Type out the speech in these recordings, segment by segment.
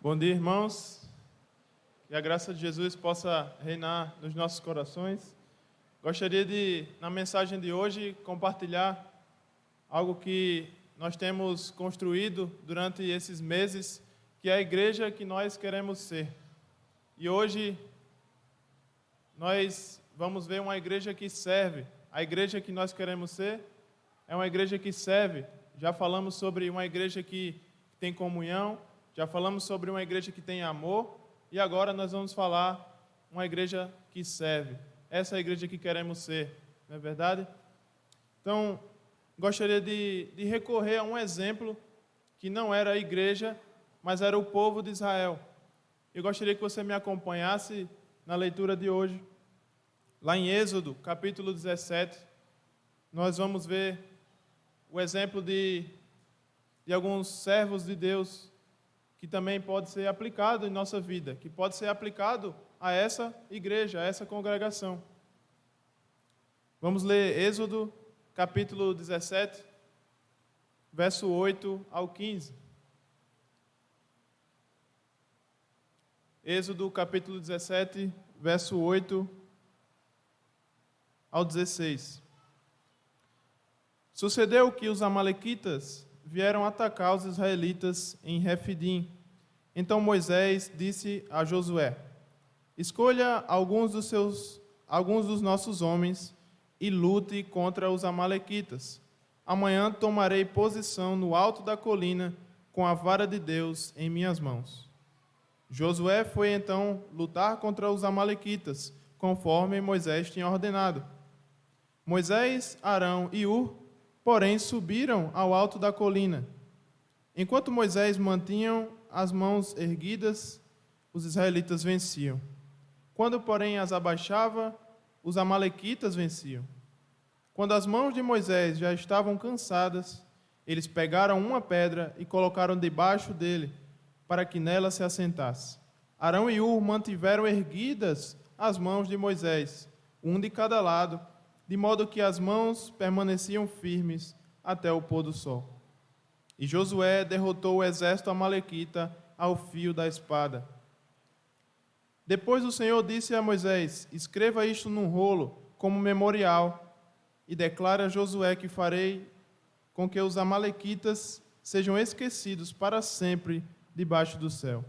Bom dia, irmãos. Que a graça de Jesus possa reinar nos nossos corações. Gostaria de, na mensagem de hoje, compartilhar algo que nós temos construído durante esses meses, que é a igreja que nós queremos ser. E hoje nós vamos ver uma igreja que serve. A igreja que nós queremos ser é uma igreja que serve. Já falamos sobre uma igreja que tem comunhão, já falamos sobre uma igreja que tem amor, e agora nós vamos falar uma igreja que serve. Essa é a igreja que queremos ser, não é verdade? Então, gostaria de recorrer a um exemplo que não era a igreja, mas era o povo de Israel. Eu gostaria que você me acompanhasse na leitura de hoje. Lá em Êxodo, capítulo 17, nós vamos ver o exemplo de alguns servos de Deus que também pode ser aplicado em nossa vida, que pode ser aplicado a essa igreja, a essa congregação. Vamos ler Êxodo, capítulo 17, verso 8 ao 15. Êxodo, capítulo 17, verso 8 ao 16. Sucedeu que os amalequitas vieram atacar os israelitas em Refidim. Então Moisés disse a Josué: escolha alguns dos nossos homens e lute contra os amalequitas. Amanhã tomarei posição no alto da colina com a vara de Deus em minhas mãos. Josué foi então lutar contra os amalequitas, conforme Moisés tinha ordenado. Moisés, Arão e Hur, porém, subiram ao alto da colina. Enquanto Moisés mantinha as mãos erguidas, os israelitas venciam. Quando, porém, as abaixava, os amalequitas venciam. Quando as mãos de Moisés já estavam cansadas, eles pegaram uma pedra e colocaram debaixo dele, para que nela se assentasse. Arão e Hur mantiveram erguidas as mãos de Moisés, um de cada lado, de modo que as mãos permaneciam firmes até o pôr do sol. E Josué derrotou o exército amalequita ao fio da espada. Depois o Senhor disse a Moisés: escreva isto num rolo, como memorial, e declara a Josué que farei com que os amalequitas sejam esquecidos para sempre debaixo do céu.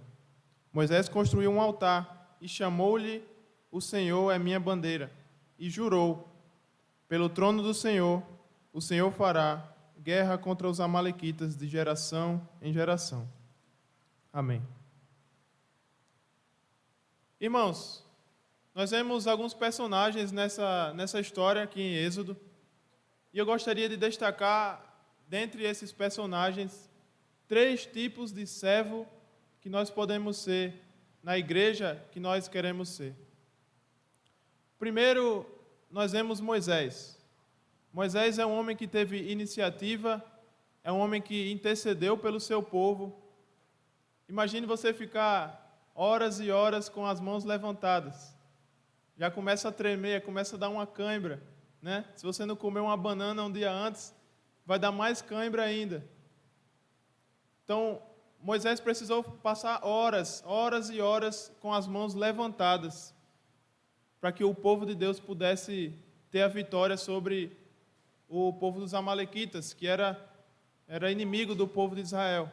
Moisés construiu um altar e chamou-lhe: o Senhor é minha bandeira, e jurou: pelo trono do Senhor, o Senhor fará guerra contra os amalequitas de geração em geração. Amém. Irmãos, nós vemos alguns personagens nessa história aqui em Êxodo, e eu gostaria de destacar, dentre esses personagens, 3 tipos de servo que nós podemos ser na igreja que nós queremos ser. Primeiro, nós vemos Moisés. Moisés é um homem que teve iniciativa, é um homem que intercedeu pelo seu povo. Imagine você ficar horas e horas com as mãos levantadas. Já começa a tremer, começa a dar uma cãibra, né? Se você não comer uma banana um dia antes, vai dar mais cãibra ainda. Então, Moisés precisou passar horas e horas com as mãos levantadas, para que o povo de Deus pudesse ter a vitória sobre o povo dos amalequitas, que era inimigo do povo de Israel.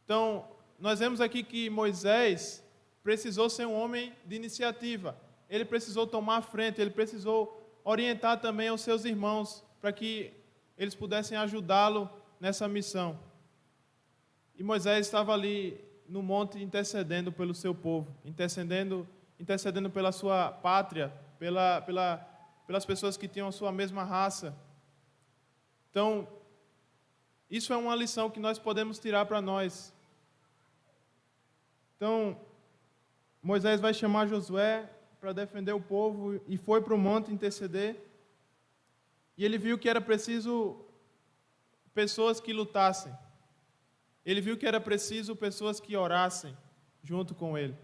Então, nós vemos aqui que Moisés precisou ser um homem de iniciativa. Ele precisou tomar a frente, ele precisou orientar também aos seus irmãos, para que eles pudessem ajudá-lo nessa missão. E Moisés estava ali no monte intercedendo pelo seu povo, intercedendo pela sua pátria, pelas pessoas que tinham a sua mesma raça. Então, isso é uma lição que nós podemos tirar para nós. Então, Moisés vai chamar Josué para defender o povo e foi para o monte interceder. E ele viu que era preciso pessoas que lutassem. Ele viu que era preciso pessoas que orassem junto com ele.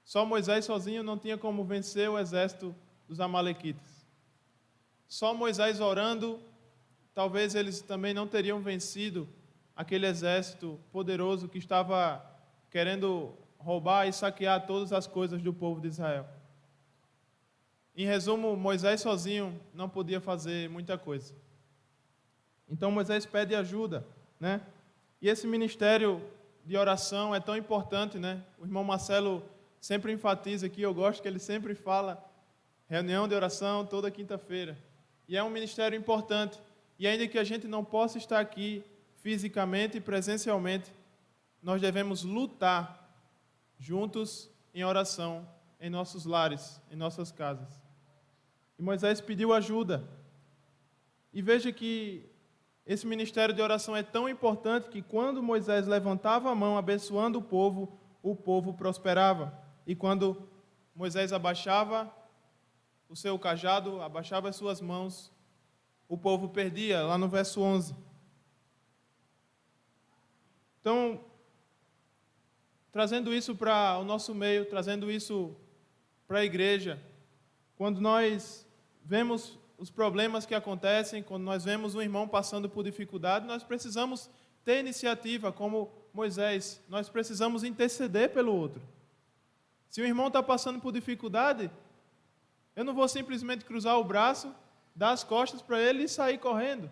Só Moisés sozinho não tinha como vencer o exército dos amalequitas. Só Moisés orando, talvez eles também não teriam vencido aquele exército poderoso que estava querendo roubar e saquear todas as coisas do povo de Israel. Em resumo, Moisés sozinho não podia fazer muita coisa. Então Moisés pede ajuda, né? E esse ministério de oração é tão importante, né? O irmão Marcelo sempre enfatiza aqui, eu gosto que ele sempre fala reunião de oração toda quinta-feira. E é um ministério importante. E ainda que a gente não possa estar aqui fisicamente e presencialmente, nós devemos lutar juntos em oração em nossos lares, em nossas casas. E Moisés pediu ajuda. E veja que esse ministério de oração é tão importante que quando Moisés levantava a mão abençoando o povo prosperava. E quando Moisés abaixava o seu cajado, abaixava as suas mãos, o povo perdia, lá no verso 11. Então, trazendo isso para o nosso meio, trazendo isso para a igreja, quando nós vemos os problemas que acontecem, quando nós vemos um irmão passando por dificuldade, nós precisamos ter iniciativa, como Moisés, nós precisamos interceder pelo outro. Se o irmão está passando por dificuldade, eu não vou simplesmente cruzar o braço, dar as costas para ele e sair correndo.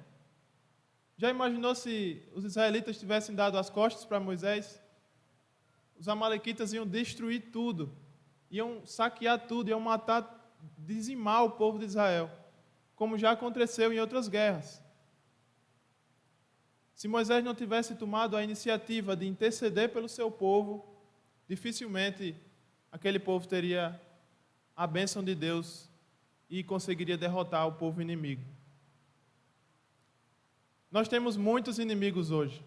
Já imaginou se os israelitas tivessem dado as costas para Moisés? Os amalequitas iam destruir tudo, iam saquear tudo, iam matar, dizimar o povo de Israel, como já aconteceu em outras guerras. Se Moisés não tivesse tomado a iniciativa de interceder pelo seu povo, dificilmente aquele povo teria a bênção de Deus e conseguiria derrotar o povo inimigo. Nós temos muitos inimigos hoje.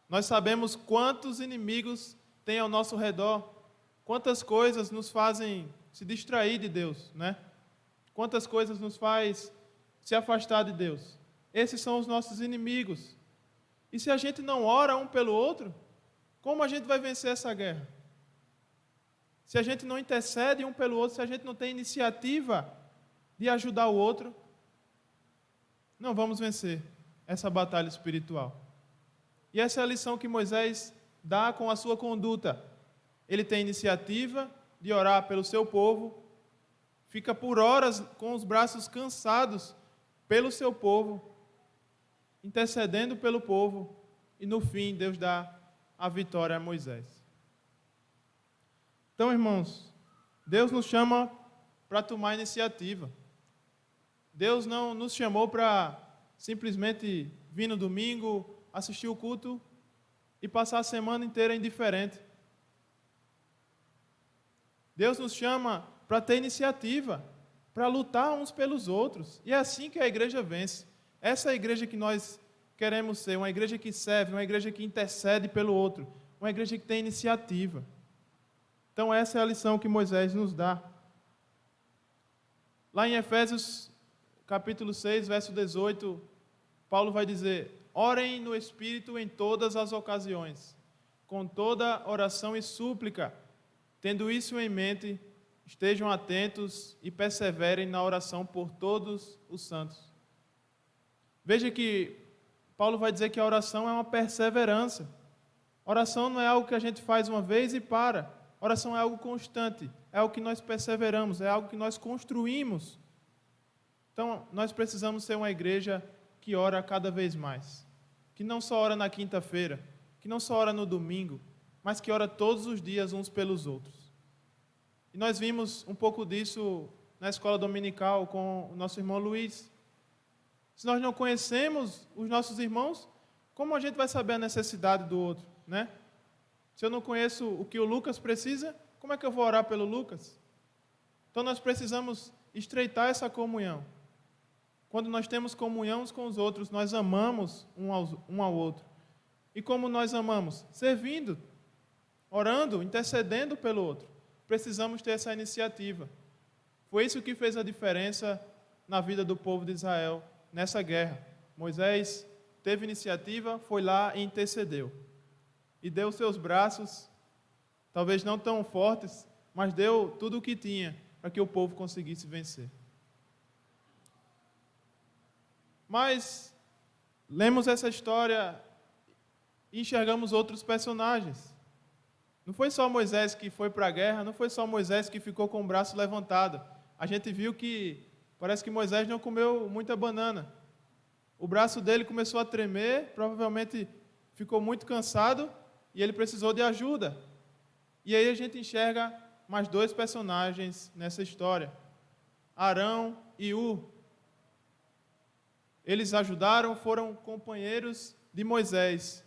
Nós sabemos quantos inimigos tem ao nosso redor, quantas coisas nos fazem se distrair de Deus, né? Quantas coisas nos faz se afastar de Deus. Esses são os nossos inimigos. E se a gente não ora um pelo outro, como a gente vai vencer essa guerra? Se a gente não intercede um pelo outro, se a gente não tem iniciativa de ajudar o outro, não vamos vencer essa batalha espiritual. E essa é a lição que Moisés dá com a sua conduta. Ele tem iniciativa de orar pelo seu povo, fica por horas com os braços cansados pelo seu povo, intercedendo pelo povo, e no fim Deus dá a vitória a Moisés. Então, irmãos, Deus nos chama para tomar iniciativa. Deus não nos chamou para simplesmente vir no domingo, assistir o culto e passar a semana inteira indiferente. Deus nos chama para ter iniciativa, para lutar uns pelos outros. E é assim que a igreja vence. Essa é a igreja que nós queremos ser, uma igreja que serve, uma igreja que intercede pelo outro, uma igreja que tem iniciativa. Então essa é a lição que Moisés nos dá. Lá em Efésios, capítulo 6, verso 18, Paulo vai dizer: orem no Espírito em todas as ocasiões, com toda oração e súplica. Tendo isso em mente, estejam atentos e perseverem na oração por todos os santos. Veja que Paulo vai dizer que a oração é uma perseverança. Oração não é algo que a gente faz uma vez e para. Oração é algo constante, é algo que nós perseveramos, é algo que nós construímos. Então, nós precisamos ser uma igreja que ora cada vez mais. Que não só ora na quinta-feira, que não só ora no domingo, mas que ora todos os dias uns pelos outros. E nós vimos um pouco disso na escola dominical com o nosso irmão Luiz. Se nós não conhecemos os nossos irmãos, como a gente vai saber a necessidade do outro, né? Se eu não conheço o que o Lucas precisa, como é que eu vou orar pelo Lucas? Então nós precisamos estreitar essa comunhão. Quando nós temos comunhão uns com os outros, nós amamos um ao outro. E como nós amamos? Servindo, orando, intercedendo pelo outro. Precisamos ter essa iniciativa. Foi isso que fez a diferença na vida do povo de Israel nessa guerra. Moisés teve iniciativa, foi lá e intercedeu. E deu seus braços, talvez não tão fortes, mas deu tudo o que tinha para que o povo conseguisse vencer. Mas lemos essa história e enxergamos outros personagens. Não foi só Moisés que foi para a guerra, não foi só Moisés que ficou com o braço levantado. A gente viu que parece que Moisés não comeu muita banana. O braço dele começou a tremer, provavelmente ficou muito cansado e ele precisou de ajuda. E aí a gente enxerga mais dois personagens nessa história, Arão e Hur. Eles ajudaram, foram companheiros de Moisés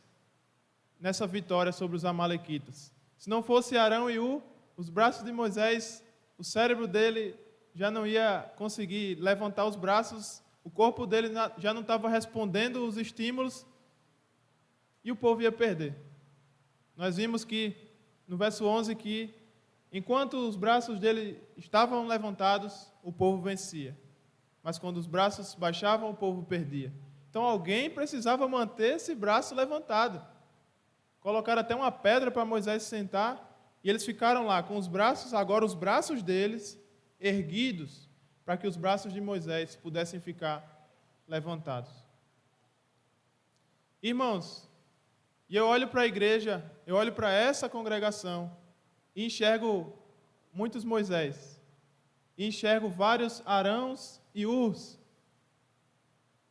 nessa vitória sobre os amalequitas. Se não fosse Arão e Hur, os braços de Moisés, o cérebro dele já não ia conseguir levantar os braços, o corpo dele já não estava respondendo os estímulos e o povo ia perder. Nós vimos que no verso 11 que enquanto os braços dele estavam levantados, o povo vencia. Mas quando os braços baixavam, o povo perdia. Então alguém precisava manter esse braço levantado. Colocaram até uma pedra para Moisés sentar, e eles ficaram lá com os braços, agora os braços deles erguidos, para que os braços de Moisés pudessem ficar levantados. Irmãos, e eu olho para a igreja, eu olho para essa congregação, e enxergo muitos Moisés, e enxergo vários Arãos e Hurs.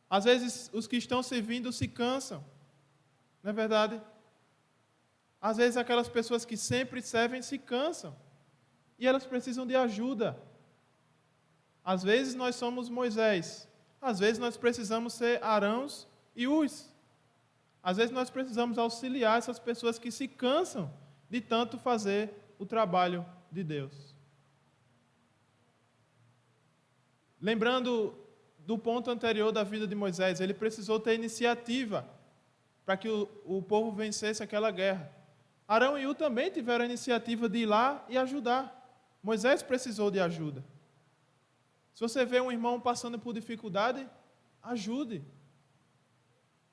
Às vezes os que estão servindo se cansam, não é verdade? Às vezes aquelas pessoas que sempre servem se cansam, e elas precisam de ajuda. Às vezes nós somos Moisés, às vezes nós precisamos ser Arãos e Hurs. Às vezes nós precisamos auxiliar essas pessoas que se cansam de tanto fazer o trabalho de Deus. Lembrando do ponto anterior da vida de Moisés, ele precisou ter iniciativa para que o povo vencesse aquela guerra. Arão e Hur também tiveram a iniciativa de ir lá e ajudar. Moisés precisou de ajuda. Se você vê um irmão passando por dificuldade, ajude.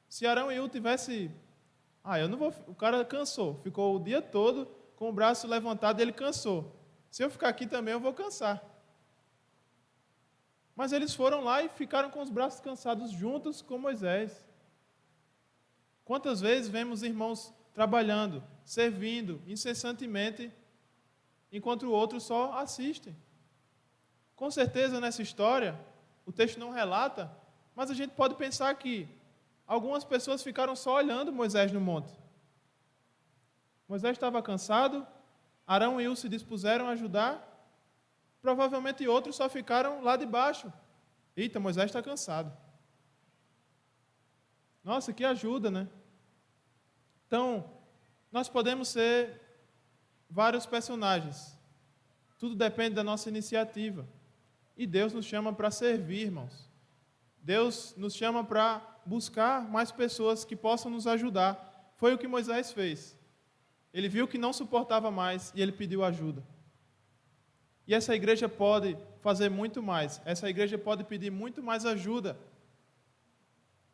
Se Arão e Hur tivesse... o cara cansou, ficou o dia todo com o braço levantado e ele cansou. Se eu ficar aqui também, eu vou cansar. Mas eles foram lá e ficaram com os braços cansados juntos com Moisés. Quantas vezes vemos irmãos trabalhando, servindo incessantemente, enquanto outros só assistem? Com certeza nessa história, o texto não relata, mas a gente pode pensar que algumas pessoas ficaram só olhando Moisés no monte. Moisés estava cansado, Arão e Hur se dispuseram a ajudar, provavelmente outros só ficaram lá de baixo. Eita, Moisés está cansado. Nossa, que ajuda, né? Então, nós podemos ser vários personagens. Tudo depende da nossa iniciativa. E Deus nos chama para servir, irmãos. Deus nos chama para buscar mais pessoas que possam nos ajudar. Foi o que Moisés fez. Ele viu que não suportava mais e ele pediu ajuda. E essa igreja pode fazer muito mais. Essa igreja pode pedir muito mais ajuda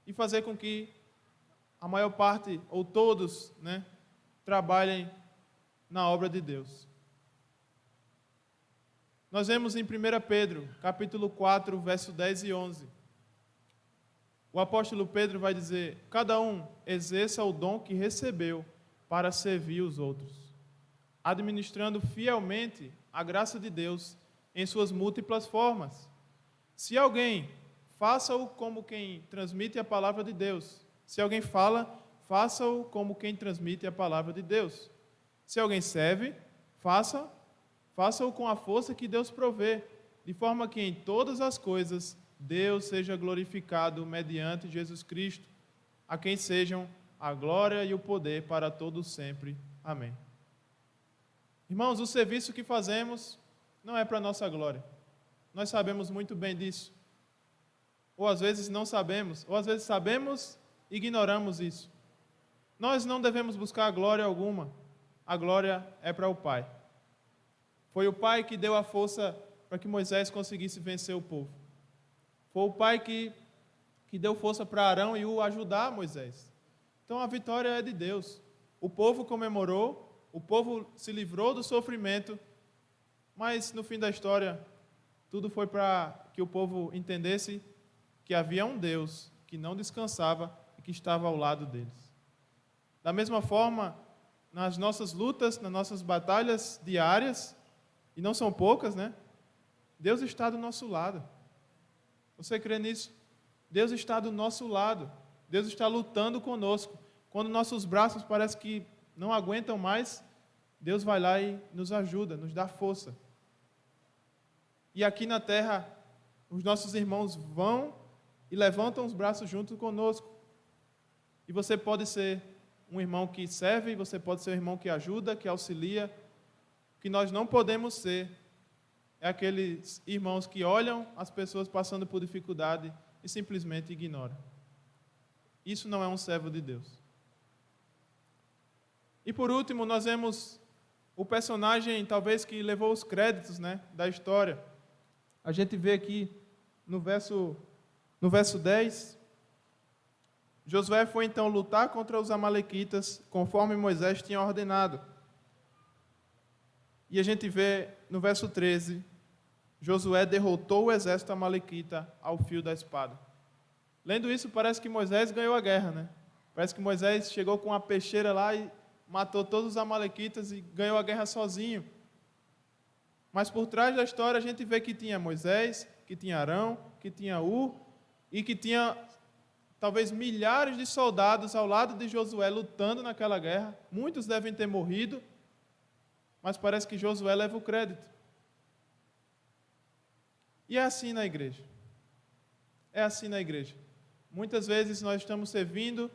e fazer com que a maior parte, ou todos, trabalhem na obra de Deus. Nós vemos em 1 Pedro, capítulo 4, verso 10 e 11. O apóstolo Pedro vai dizer: cada um exerça o dom que recebeu para servir os outros, administrando fielmente a graça de Deus em suas múltiplas formas. Se alguém, faça-o como quem transmite a palavra de Deus. Se alguém fala, faça-o como quem transmite a palavra de Deus. Se alguém serve, faça-o com a força que Deus provê, de forma que em todas as coisas Deus seja glorificado mediante Jesus Cristo, a quem sejam a glória e o poder para todos sempre. Amém. Irmãos, o serviço que fazemos não é para a nossa glória. Nós sabemos muito bem disso. Ou às vezes não sabemos, ou às vezes sabemos e ignoramos isso. Nós não devemos buscar glória alguma. A glória é para o Pai. Foi o Pai que deu a força para que Moisés conseguisse vencer o povo. Foi o Pai que deu força para Arão e Hur ajudar Moisés. Então a vitória é de Deus. O povo comemorou, o povo se livrou do sofrimento, mas no fim da história, tudo foi para que o povo entendesse que havia um Deus que não descansava e que estava ao lado deles. Da mesma forma, nas nossas lutas, nas nossas batalhas diárias, e não são poucas, né? Deus está do nosso lado. Você crê nisso? Deus está do nosso lado. Deus está lutando conosco. Quando nossos braços parecem que não aguentam mais, Deus vai lá e nos ajuda, nos dá força. E aqui na terra, os nossos irmãos vão e levantam os braços junto conosco. E você pode ser um irmão que serve, você pode ser um irmão que ajuda, que auxilia. O que nós não podemos ser é aqueles irmãos que olham as pessoas passando por dificuldade e simplesmente ignoram. Isso não é um servo de Deus. E por último, nós vemos o personagem, talvez, que levou os créditos, né, da história. A gente vê aqui no verso 10, Josué foi então lutar contra os amalequitas, conforme Moisés tinha ordenado. E a gente vê no verso 13, Josué derrotou o exército amalequita ao fio da espada. Lendo isso, parece que Moisés ganhou a guerra, né? Parece que Moisés chegou com uma peixeira lá e matou todos os amalequitas e ganhou a guerra sozinho. Mas por trás da história a gente vê que tinha Moisés, que tinha Arão, que tinha Ur e que tinha talvez milhares de soldados ao lado de Josué lutando naquela guerra. Muitos devem ter morrido, mas parece que Josué leva o crédito. E é assim na igreja. É assim na igreja. Muitas vezes nós estamos servindo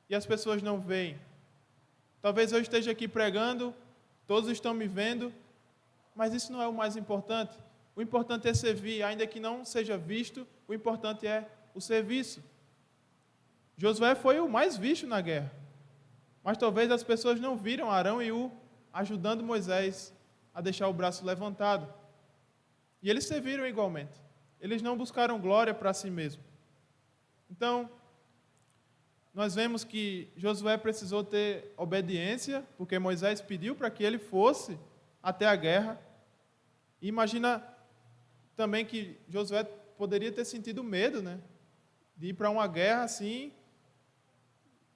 e as pessoas não veem. Talvez eu esteja aqui pregando, todos estão me vendo, mas isso não é o mais importante. O importante é servir, ainda que não seja visto, o importante é o serviço. Josué foi o mais visto na guerra, mas talvez as pessoas não viram Arão e Ur ajudando Moisés a deixar o braço levantado. E eles serviram igualmente. Eles não buscaram glória para si mesmos. Então, nós vemos que Josué precisou ter obediência, porque Moisés pediu para que ele fosse até a guerra. E imagina também que Josué poderia ter sentido medo, né? De ir para uma guerra assim,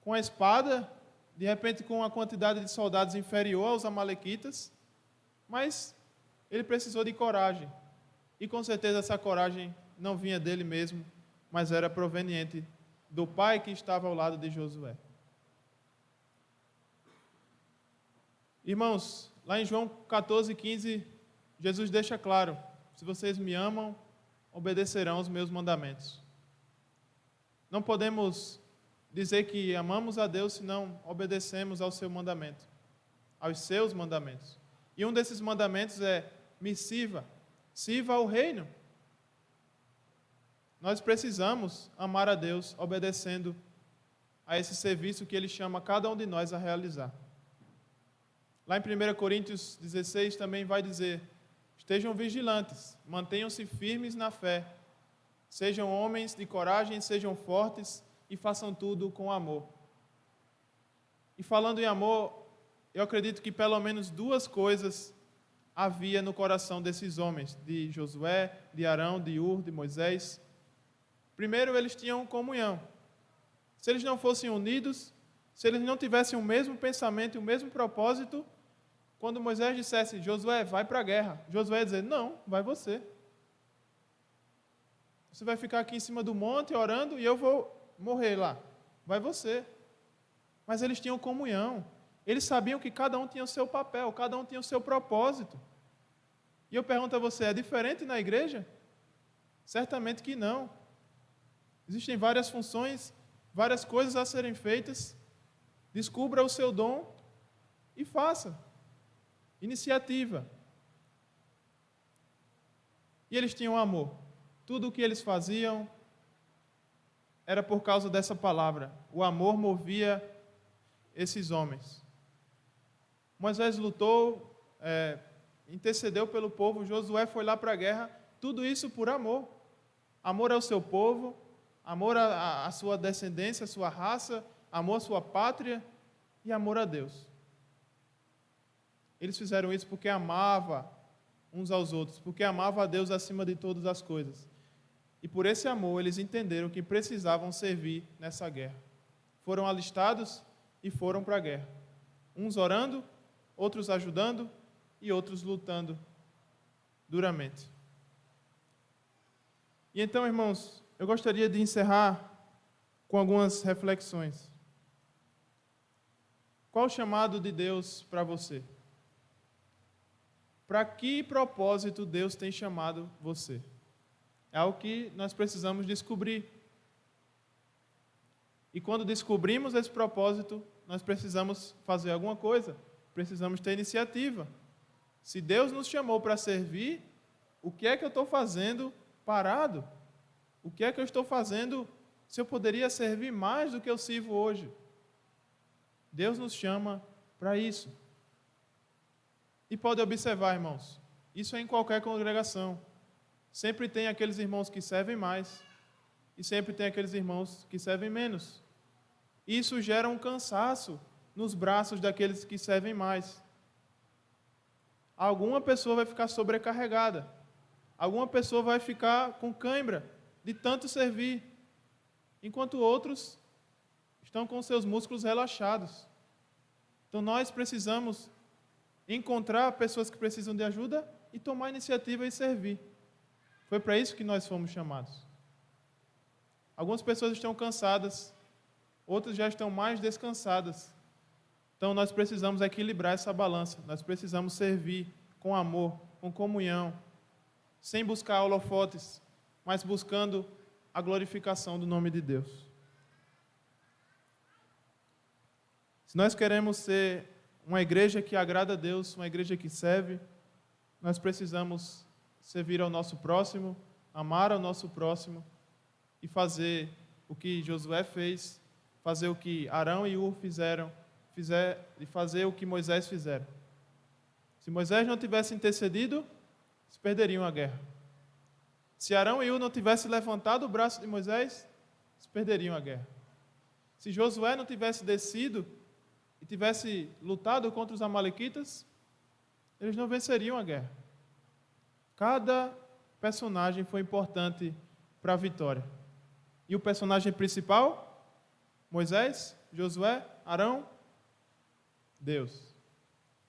com a espada, de repente com uma quantidade de soldados inferior aos amalequitas. Mas ele precisou de coragem. E com certeza essa coragem não vinha dele mesmo, mas era proveniente do pai que estava ao lado de Josué. Irmãos, lá em João 14:15, Jesus deixa claro: se vocês me amam, obedecerão os meus mandamentos. Não podemos dizer que amamos a Deus se não obedecemos ao seu mandamento, aos seus mandamentos. E um desses mandamentos é: me sirva ao reino. Nós precisamos amar a Deus obedecendo a esse serviço que Ele chama cada um de nós a realizar. Lá em 1 Coríntios 16 também vai dizer: estejam vigilantes, mantenham-se firmes na fé, sejam homens de coragem, sejam fortes e façam tudo com amor. E falando em amor, eu acredito que pelo menos duas coisas havia no coração desses homens, de Josué, de Arão, de Ur, de Moisés. Primeiro, eles tinham comunhão. Se eles não fossem unidos, se eles não tivessem o mesmo pensamento e o mesmo propósito, quando Moisés dissesse: Josué, vai para a guerra, Josué ia dizer: não, vai você. Você vai ficar aqui em cima do monte orando e eu vou morrer lá. Vai você. Mas eles tinham comunhão. Eles sabiam que cada um tinha o seu papel, cada um tinha o seu propósito. E eu pergunto a você: é diferente na igreja? Certamente que não. Existem várias funções, várias coisas a serem feitas. Descubra o seu dom e faça. Iniciativa. E eles tinham amor. Tudo o que eles faziam era por causa dessa palavra. O amor movia esses homens. Moisés lutou, intercedeu pelo povo. Josué foi lá para a guerra. Tudo isso por amor. Amor ao seu povo, amor à sua descendência, à sua raça, amor à sua pátria e amor a Deus. Eles fizeram isso porque amavam uns aos outros, porque amavam a Deus acima de todas as coisas. E por esse amor eles entenderam que precisavam servir nessa guerra. Foram alistados e foram para a guerra. Uns orando, outros ajudando e outros lutando duramente. E então, irmãos, eu gostaria de encerrar com algumas reflexões. Qual o chamado de Deus para você? Para que propósito Deus tem chamado você? É algo que nós precisamos descobrir. E quando descobrimos esse propósito, nós precisamos fazer alguma coisa, precisamos ter iniciativa. Se Deus nos chamou para servir, o que é que eu estou fazendo parado? O que é que eu estou fazendo se eu poderia servir mais do que eu sirvo hoje? Deus nos chama para isso. E pode observar, irmãos, isso é em qualquer congregação. Sempre tem aqueles irmãos que servem mais e sempre tem aqueles irmãos que servem menos. Isso gera um cansaço nos braços daqueles que servem mais. Alguma pessoa vai ficar sobrecarregada. Alguma pessoa vai ficar com cãibra de tanto servir, enquanto outros estão com seus músculos relaxados. Então nós precisamos encontrar pessoas que precisam de ajuda e tomar iniciativa e servir. Foi para isso que nós fomos chamados. Algumas pessoas estão cansadas, outras já estão mais descansadas. Então nós precisamos equilibrar essa balança. Nós precisamos servir com amor, com comunhão, sem buscar holofotes, mas buscando a glorificação do nome de Deus. Se nós queremos ser uma igreja que agrada a Deus, uma igreja que serve, nós precisamos servir ao nosso próximo, amar ao nosso próximo e fazer o que Josué fez, fazer o que Arão e Ur fizeram, e fazer o que Moisés fizeram. Se Moisés não tivesse intercedido, eles perderiam a guerra. Se Arão e Ur não tivessem levantado o braço de Moisés, eles perderiam a guerra. Se Josué não tivesse descido e tivesse lutado contra os amalequitas, eles não venceriam a guerra. Cada personagem foi importante para a vitória. E o personagem principal? Moisés, Josué, Arão, Deus.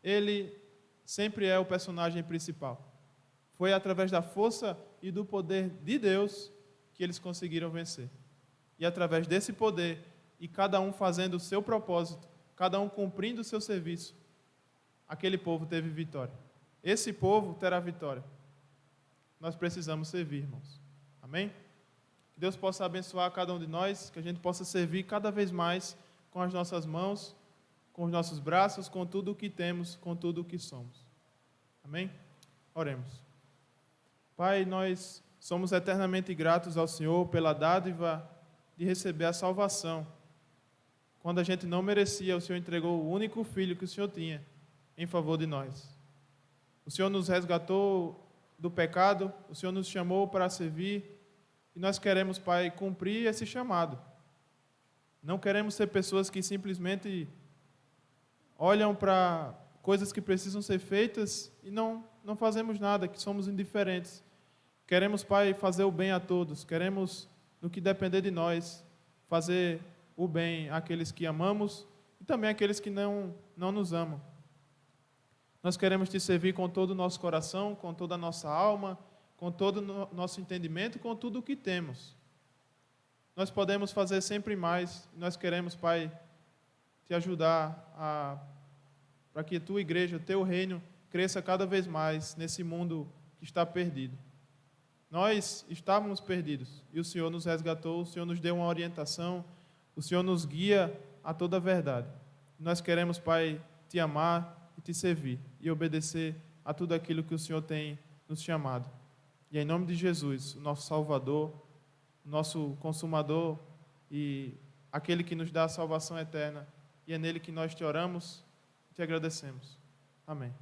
Ele sempre é o personagem principal. Foi através da força e do poder de Deus que eles conseguiram vencer. E através desse poder, e cada um fazendo o seu propósito, cada um cumprindo o seu serviço, aquele povo teve vitória. Esse povo terá vitória. Nós precisamos servir, irmãos. Amém? Que Deus possa abençoar cada um de nós, que a gente possa servir cada vez mais com as nossas mãos, com os nossos braços, com tudo o que temos, com tudo o que somos. Amém? Oremos. Pai, nós somos eternamente gratos ao Senhor pela dádiva de receber a salvação. Quando a gente não merecia, o Senhor entregou o único filho que o Senhor tinha em favor de nós. O Senhor nos resgatou do pecado, o Senhor nos chamou para servir e nós queremos, Pai, cumprir esse chamado. Não queremos ser pessoas que simplesmente olham para coisas que precisam ser feitas e não fazemos nada, que somos indiferentes. Queremos, Pai, fazer o bem a todos. Queremos, no que depender de nós, fazer o bem àqueles que amamos e também àqueles que não nos amam. Nós queremos Te servir com todo o nosso coração, com toda a nossa alma, com todo o nosso entendimento, com tudo o que temos. Nós podemos fazer sempre mais. Nós queremos, Pai, Te ajudar para que a Tua igreja, o Teu reino, cresça cada vez mais nesse mundo que está perdido. Nós estávamos perdidos e o Senhor nos resgatou, o Senhor nos deu uma orientação, o Senhor nos guia a toda a verdade. Nós queremos, Pai, Te amar e Te servir e obedecer a tudo aquilo que o Senhor tem nos chamado. E em nome de Jesus, o nosso Salvador, o nosso Consumador e aquele que nos dá a salvação eterna, e é nele que nós Te oramos e Te agradecemos. Amém.